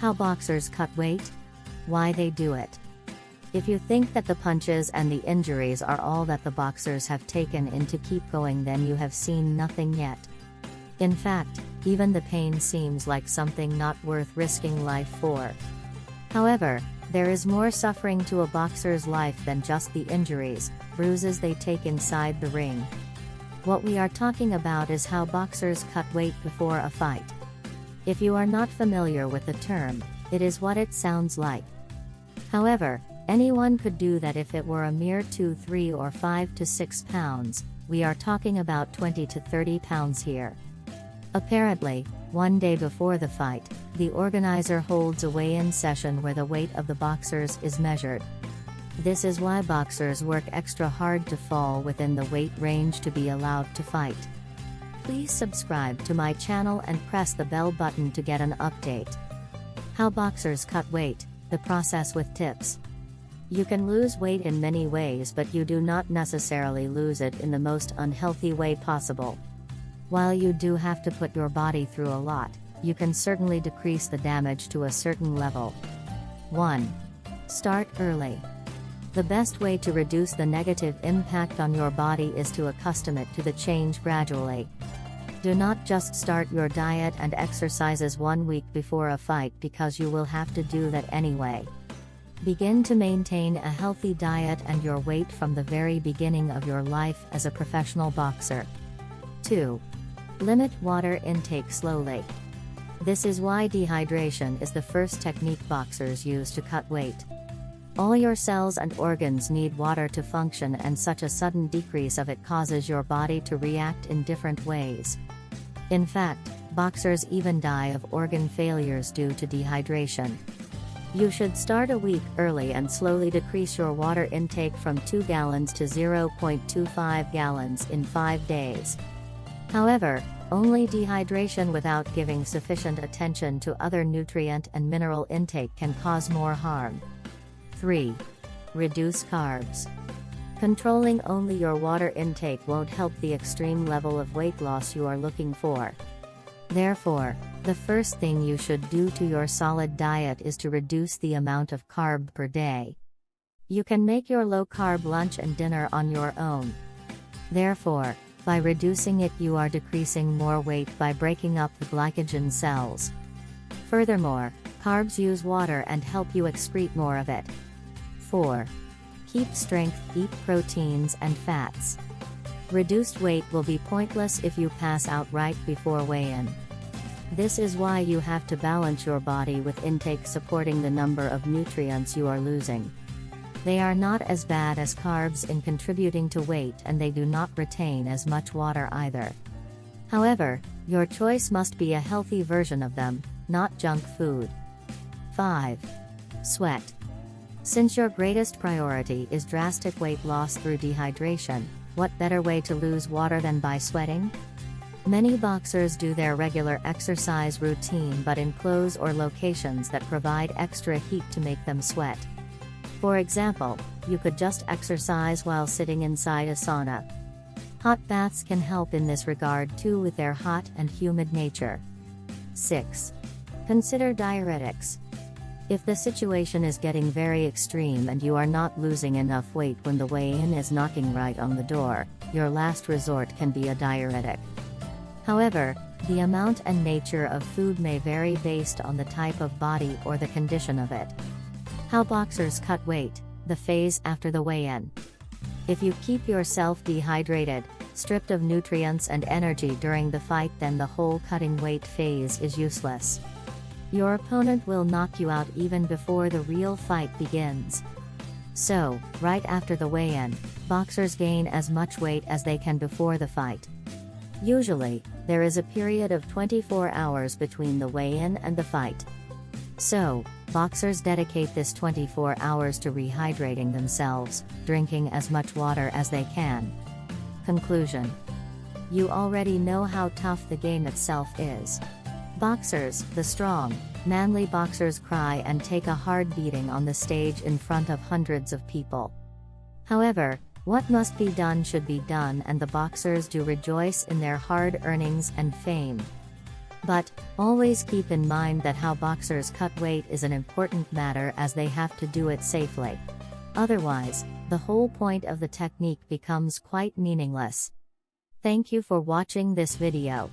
How boxers cut weight? Why they do it. If you think that the punches and the injuries are all that the boxers have taken in to keep going, then you have seen nothing yet. In fact, even the pain seems like something not worth risking life for. However, there is more suffering to a boxer's life than just the injuries, bruises they take inside the ring. What we are talking about is how boxers cut weight before a fight. If you are not familiar with the term, it is what it sounds like. However, anyone could do that if it were a mere 2, 3 or 5 to 6 pounds, we are talking about 20 to 30 pounds here. Apparently, one day before the fight, the organizer holds a weigh-in session where the weight of the boxers is measured. This is why boxers work extra hard to fall within the weight range to be allowed to fight. Please subscribe to my channel and press the bell button to get an update. How boxers cut weight, the process with tips. You can lose weight in many ways, but you do not necessarily lose it in the most unhealthy way possible. While you do have to put your body through a lot, you can certainly decrease the damage to a certain level. 1. Start early. The best way to reduce the negative impact on your body is to accustom it to the change gradually. Do not just start your diet and exercises 1 week before a fight, because you will have to do that anyway. Begin to maintain a healthy diet and your weight from the very beginning of your life as a professional boxer. 2. Limit water intake slowly. This is why dehydration is the first technique boxers use to cut weight. All your cells and organs need water to function, and such a sudden decrease of it causes your body to react in different ways. In fact, boxers even die of organ failures due to dehydration. You should start a week early and slowly decrease your water intake from 2 gallons to 0.25 gallons in 5 days. However, only dehydration without giving sufficient attention to other nutrient and mineral intake can cause more harm. 3. Reduce carbs. Controlling only your water intake won't help the extreme level of weight loss you are looking for. Therefore, the first thing you should do to your solid diet is to reduce the amount of carb per day. You can make your low-carb lunch and dinner on your own. Therefore, by reducing it, you are decreasing more weight by breaking up the glycogen cells. Furthermore, carbs use water and help you excrete more of it. 4. Keep strength, eat proteins and fats. Reduced weight will be pointless if you pass out right before weigh-in. This is why you have to balance your body with intake supporting the number of nutrients you are losing. They are not as bad as carbs in contributing to weight, and they do not retain as much water either. However, your choice must be a healthy version of them, not junk food. 5. Sweat. Since your greatest priority is drastic weight loss through dehydration, what better way to lose water than by sweating? Many boxers do their regular exercise routine but in clothes or locations that provide extra heat to make them sweat. For example, you could just exercise while sitting inside a sauna. Hot baths can help in this regard too, with their hot and humid nature. 6. Consider diuretics. If the situation is getting very extreme and you are not losing enough weight when the weigh-in is knocking right on the door, your last resort can be a diuretic. However, the amount and nature of food may vary based on the type of body or the condition of it. How boxers cut weight, the phase after the weigh-in. If you keep yourself dehydrated, stripped of nutrients and energy during the fight, then the whole cutting weight phase is useless. Your opponent will knock you out even before the real fight begins. So, right after the weigh-in, boxers gain as much weight as they can before the fight. Usually, there is a period of 24 hours between the weigh-in and the fight. So, boxers dedicate this 24 hours to rehydrating themselves, drinking as much water as they can. Conclusion. You already know how tough the game itself is. Boxers, the strong, manly boxers, cry and take a hard beating on the stage in front of hundreds of people. However, what must be done should be done, and the boxers do rejoice in their hard earnings and fame. But, always keep in mind that how boxers cut weight is an important matter as they have to do it safely. Otherwise, the whole point of the technique becomes quite meaningless. Thank you for watching this video.